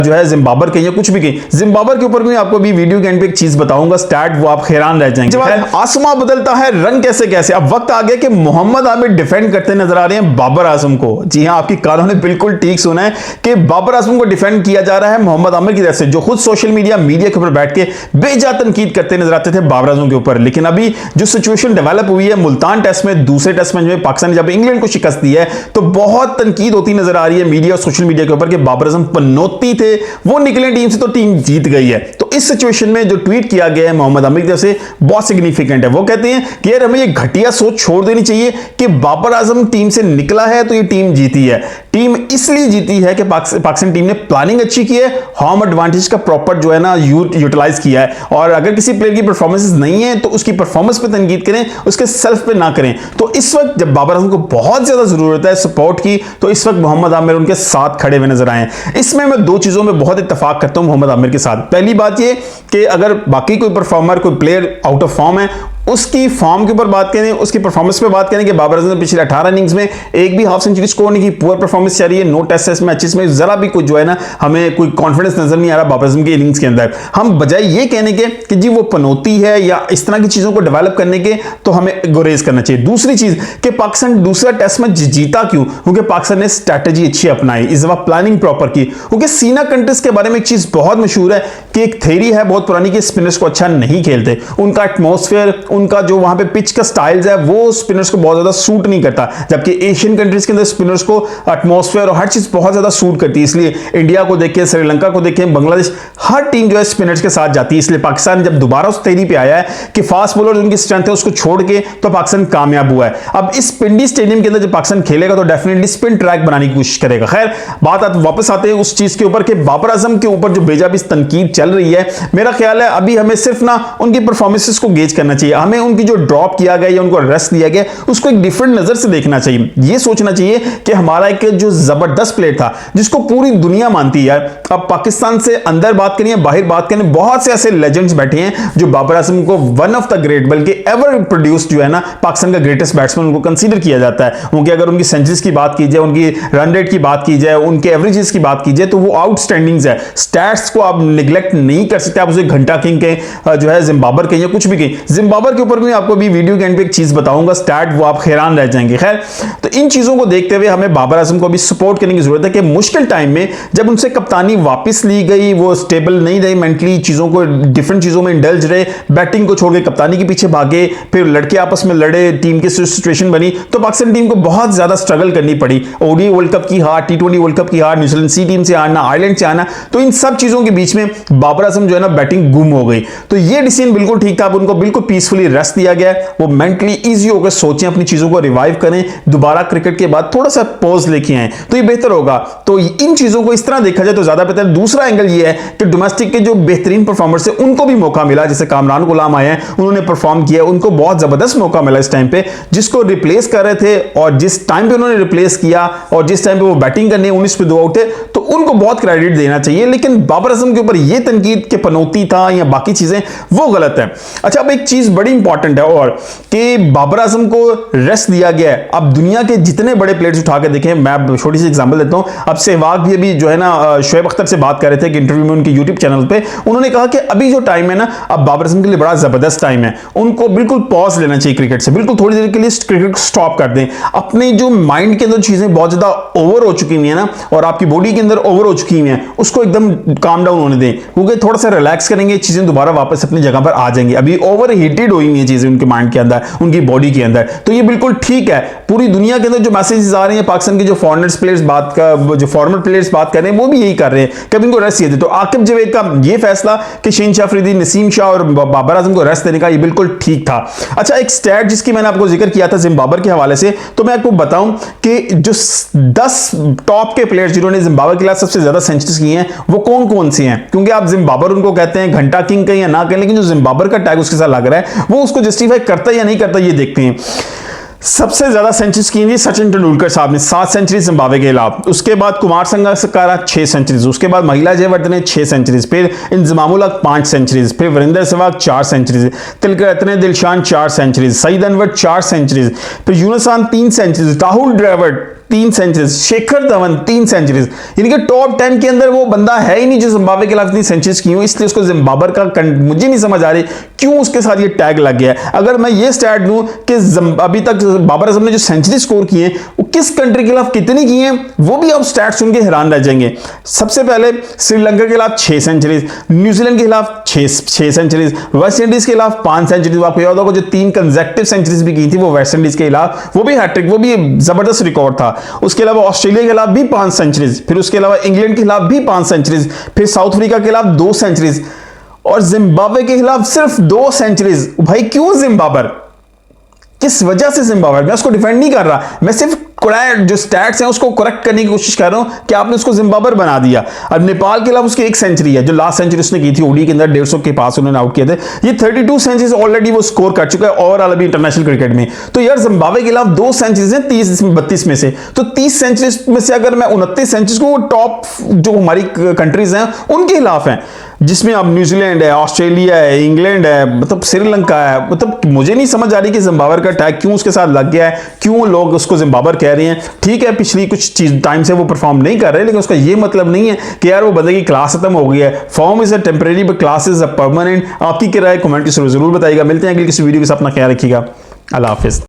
जो है जिम्बाब्वे के या कुछ भी कहीं जिम्बाब्वे के ऊपर भी आपको भी वीडियो के एंड पे एक चीज बताऊंगा, स्टैट वो आप हैरान रह जाएंगे। आसमां बदलता है रंग कैसे कैसे। अब वक्त आ गया कि मोहम्मद आमिर डिफेंड करते नजर आ रहे हैं बाबर आजम को। जी हां, आपकी कानों ने बिल्कुल ठीक सुना है कि बाबर आजम को डिफेंड किया जा रहा है मोहम्मद आमिर की तरफ से, जो खुद सोशल मीडिया के ऊपर बैठ के बेजा तनकीद करते नजर आते थे बाबर आजम के ऊपर। लेकिन अभी जो सिचुएशन डेवलप हुई है मुल्तान टेस्ट में, दूसरे टेस्ट मैच में पाकिस्तान ने जब इंग्लैंड को शिकस्त दी है तो बहुत तनकीद होती नजर आ रही है मीडिया और सोशल मीडिया के ऊपर कि बाबर आजम पनौती थे, वो निकले टीम से तो टीम जीत गई है। तो इस सिचुएशन में जो ट्वीट किया गया है मोहम्मद आमिर की तरफ से बहुत सिग्निफिकेंट है। वो कहते हैं कि यार हमें ये घटिया सोच छोड़ देनी चाहिए कि बाबर आजम टीम से निकला है तो ये टीम जीती है। टीम इसलिए जीती है कि पाकिस्तान टीम ने प्लानिंग अच्छी की है, होम एडवांटेज का प्रॉपर जो है ना यूटिलाइज किया है। और अगर किसी प्लेयर की परफॉर्मेंस नहीं है तो उसकी परफॉर्मेंस पे तनकीद करें, उसके सेल्फ पे ना करें। तो इस वक्त जब बाबर आजम को बहुत ज्यादा जरूरत है सपोर्ट की, तो इस वक्त मोहम्मद आमिर उनके साथ खड़े हुए नजर आए। इसमें मैं दो चीजों में बहुत इत्तेफाक करता हूं मोहम्मद आमिर के साथ। पहली बात ये कि अगर बाकी कोई परफॉर्मर, कोई प्लेयर आउट ऑफ फॉर्म है, उसकी फॉर्म के ऊपर बात करें, उसकी परफॉर्मेंस पे बात करें कि बाबर आजम ने पिछले 18 इनिंग्स में एक भी हाफ सेंचुरी स्कोर नहीं की, पुअर परफॉर्मेंस चल रही है, नो टेस्ट मैचेस में जरा भी कुछ जो है ना हमें कोई कॉन्फिडेंस नजर नहीं आ रहा बाबर आजम के इनिंग्स के अंदर। हम बजाय ये कहने के कि जी वो पनौती है या इस तरह की चीजों को डेवलप करने के, तो हमें गुरेज करना चाहिए। दूसरी चीज कि पाकिस्तान दूसरा टेस्ट मैच जीता क्यों? क्योंकि पाकिस्तान ने स्ट्रैटेजी अच्छी अपनाई, इस दफा प्लानिंग प्रॉपर की। क्योंकि सीना कंट्रीज के बारे में एक चीज बहुत मशहूर है कि एक थ्योरी है बहुत पुरानी कि स्पिनर्स को अच्छा नहीं खेलते, उनका एटमॉस्फेयर, उनका जो वहां पे पिच का स्टाइल्स है वो स्पिनर्स को बहुत ज्यादा सूट नहीं करता, जबकि एशियन कंट्रीज के अंदर स्पिनर्स को एटमॉस्फेयर और हर चीज बहुत ज्यादा सूट करती है। इसलिए इंडिया को देखें, श्रीलंका को देखें, बांग्लादेश, हर टीम जो है स्पिनर्स के साथ जाती है। इसलिए पाकिस्तान जब दोबारा उस थ्योरी पे आया है कि फास्ट बॉलर उनकी स्ट्रेंथ है उसको छोड़ के, तो पाकिस्तान कामयाब हुआ है। अब इस पिंडी स्टेडियम के अंदर जब पाकिस्तान खेलेगा तो डेफिनेटली स्पिन ट्रैक बनाने की कोशिश करेगा। खैर वापस आते हैं उस चीज के ऊपर कि बाबर आजम के ऊपर जो बेजाबी तनकीद चल रही है, मेरा ख्याल है अभी हमें सिर्फ ना उनकी परफॉर्मेंसेस को गेज करना चाहिए। हमें उनकी जो ड्रॉप किया गया या उनको रेस्ट दिया गया उसको एक डिफरेंट नजर से देखना चाहिए। यह सोचना चाहिए कि हमारा एक जो जबरदस्त प्लेयर था जिसको पूरी दुनिया मानती है, अब पाकिस्तान से अंदर बात करें बाहर बात करें, बहुत से ऐसे लेजेंड्स बैठे हैं जो बाबर आजम को वन ऑफ द ग्रेट, बल्कि एवर प्रोड्यूस्ड जो है ना पाकिस्तान का ग्रेटेस्ट बैट्समैन उनको कंसीडर किया जाता है। उनकी अगर उनकी सेंचुरीज की बात की जाए, उनकी रन रेट की बात की जाए, उनके एवरेजेस की बात की जाए, तो वो आउटस्टैंडिंग है। स्टैट्स को आप निगलेक्ट नहीं कर सकते। आप उसे घंटा किंग के जो है जिम्बाब्वे के या कुछ भी कहीं जिम्बाब्वे के ऊपर भी आपको भी वीडियो के एंड पे एक चीज बताऊंगा, स्टैट वो आप हैरान रह जाएंगे। खैर, तो इन चीजों को देखते हुए हमें बाबर आजम को भी सपोर्ट करने की जरूरत है कि मुश्किल टाइम में जब उनसे कप्तानी वापस ली गई, वो स्टेबल नहीं रहे मेंटली, चीजों को डिफरेंट चीजों में इंडल्ज रहे, बैटिंग को छोड़ के कप्तानी के पीछे भागे, फिर लड़के आपस में लड़े, टीम की सिचुएशन बनी, तो पाकिस्तान टीम को बहुत ज्यादा स्ट्रगल करनी पड़ी। ओडी वर्ल्ड कप की हार, टी20 वर्ल्ड कप की हार, न्यूजीलैंड सी टीम से आना, आयरलैंड से आना, तो इन सब चीजों के बीच में बाबर आजम जो है ना बैटिंग गुम हो गई। तो ये डिसीजन बिल्कुल ठीक था। अब उनको बिल्कुल पीसफुली रेस्ट दिया गया, वो मेंटली इजी होकर सोचें, अपनी चीजों को रिवाइव करें, दोबारा क्रिकेट के बाद थोड़ा सा पॉज लेके आए तो ये बेहतर होगा। तो इन चीजों को इस तरह देखा जाए तो ज्यादा बेहतर। दूसरा एंगल ये है कि डोमेस्टिक के जो बेहतरीन परफॉर्मर्स है उनको भी मौका मिला, जैसे कामरान गुलाम आए हैं, उन्होंने परफॉर्म किया, उनको बहुत जबरदस्त मौका मिला इस टाइम पे, जिसको रिप्लेस कर रहे थे और जिस टाइम पे उन्होंने रिप्लेस किया और जिस टाइम पे वो बैटिंग करने 19 पे 2 आउट है, तो उनको बहुत क्रेडिट देना चाहिए। लेकिन बाबर आजम के ऊपर ये तनकीद के पनौती था या बाकी चीजें, वो गलत है। अच्छा, अब एक चीज बड़ी इंपॉर्टेंट है और कि बाबर आजम को रेस्ट दिया गया है। अब दुनिया के जितने बड़े प्लेयर्स उठा के देखें, मैं छोटी सी एग्जांपल देता हूं। अब सहवाग भी अभी जो है ना शोएब अख्तर से बात कर रहे थे कि इंटरव्यू में उनके यूट्यूब चैनल पे, उन्होंने कहा कि अभी जो टाइम है ना, अब बाबर आजम के लिए बड़ा जबरदस्त टाइम है, उनको बिल्कुल पॉज लेना चाहिए क्रिकेट से, बिल्कुल थोड़ी देर के लिए क्रिकेट को स्टॉप कर दें। अपने जो माइंड के अंदर चीजें बहुत ज्यादा ओवर हो चुकी हुई है ना, और आपकी बॉडी के अंदर ओवर हो चुकी हुई है, उसको एकदम काम डाउन होने दें, क्योंकि थोड़ा सा रिलैक्स करेंगे, चीजें दोबारा वापस अपनी जगह पर आ जाएंगी। अभी ओवर हीटेड हुई है चीजें उनके माइंड के अंदर, उनकी बॉडी के अंदर, तो ये बिल्कुल ठीक है। पूरी दुनिया के अंदर जो मैसेजेस आ रहे हैं, पाकिस्तान के जो फॉरेनर्स प्लेयर्स बात का, जो फॉर्मर प्लेयर्स बात कर रहे हैं, वो भी यही कर रहे हैं कि अब इनको रेस्ट दिए। तो आकिब जवेद का ये फैसला कि शहीन शाह अफरीदी, नसीम शाह और बाबर आजम को रेस्ट देने का, ये बिल्कुल ठीक था। अच्छा, एक स्टैट जिसकी मैंने आपको जिक्र किया था जिम्बाब्वे के हवाले से, तो मैं आपको बताऊं कि जो 10 टॉप के प्लेयर्स जिन्होंने जिम्बाब्वे के लिए सबसे ज्यादा सेंचुरीज की हैं वो कौन कौन सी हैं, क्योंकि आप जिम्बाब्वे उनको कहते हैं घंटा किंग कहीं या ना कहें, लेकिन जो जिम्बाब्वे का टैग उसके साथ लग रहा है वो उसको जस्टिफाई करता है या नहीं करता, ये देखते हैं। सबसे ज्यादा सेंचुरीज की थी सचिन तेंदुलकर साहब ने, 7 सेंचुरीज जिम्बाब्वे के खिलाफ। उसके बाद कुमार संगकारा 6 सेंचुरीज, उसके बाद महिला जयवर्धने 6 सेंचुरीज, फिर इंजमामुल हक 5 सेंचुरीज, फिर Virender Sehwag 4 centuries, Tillakaratne Dilshan 4 centuries, Saeed Anwar 4 centuries, फिर Younis Khan 3 centuries, Rahul Dravid 3 centuries, Shikhar Dhawan 3 centuries, यानी कि टॉप 10 के अंदर वो बंदा है ही नहीं जो जिम्बाब्वे के खिलाफ इतनी सेंचुरीज की हो, इसलिए उसको जिम्बाबर का मुझे नहीं समझ आ रही क्यों उसके साथ ये टैग लग गया है। अगर मैं ये स्टैट दूं कि अभी तक बाबर आजम ने जो सेंचुरी स्कोर की है वो किस कंट्री के खिलाफ कितनी की है, वो भी आप स्टैट सुन के हैरान रह जाएंगे। सबसे पहले श्रीलंका के खिलाफ 6 सेंचुरीज, न्यूजीलैंड के खिलाफ 6 सेंचुरीज, वेस्ट इंडीज के खिलाफ 5 सेंचुरीज, आपको याद होगा जो 3 कंसेक्टिव सेंचुरीज भी की थी वो वेस्ट इंडीज के खिलाफ, वो भी हैट्रिक, वो भी जबरदस्त रिकॉर्ड था। उसके अलावा ऑस्ट्रेलिया के खिलाफ भी 5 सेंचुरीज, फिर उसके अलावा इंग्लैंड के खिलाफ भी 5 सेंचुरीज, फिर साउथ अफ्रीका के खिलाफ 2 सेंचुरीज और जिम्बाब्वे के खिलाफ सिर्फ 2 सेंचुरीज। भाई क्यों जिम्बाबर, किस वजह से जिम्बाब्वे? मैं उसको डिफेंड नहीं कर रहा, मैं सिर्फ जो स्टैट्स हैं उसको करेक्ट करने की कोशिश कर रहा हूं कि आपने उसको जिम्बाबर बना दिया। अब नेपाल के खिलाफ उसकी 1 सेंचुरी है, जो लास्ट सेंचुरी उसने की थी ओडी के अंदर 150 के पास उन्होंने आउट किए थे। ये 32 सेंचुरीज ऑलरेडी वो स्कोर कर चुका है ओवरऑल अभी इंटरनेशनल क्रिकेट में। तो यार जिम्बाब्वे के खिलाफ 2 सेंचुरीज हैं 32 में से, तो 30 सेंचुरीज में से अगर मैं 29 सेंचुरीज को टॉप जो हमारी कंट्रीज हैं उनके खिलाफ हैं, जिसमें अब न्यूजीलैंड है, ऑस्ट्रेलिया है, इंग्लैंड है, मतलब श्रीलंका है, मतलब मुझे नहीं समझ आ रही कि जिम्बाबर का टैग क्यों उसके साथ लग गया है, क्यों लोग उसको जिम्बाबर कह रहे हैं। ठीक है पिछली कुछ चीज टाइम से वो परफॉर्म नहीं कर रहे, लेकिन उसका ये मतलब नहीं है कि यार वो बंदे की क्लास खत्म हो गई है। Form is a temporary but class is a permanent. आपकी क्या राय कमेंट के जरूर बताइएगा। मिलते हैं अगली किसी वीडियो के साथ, अपना ख्याल रखिएगा। अल्लाह हाफिज।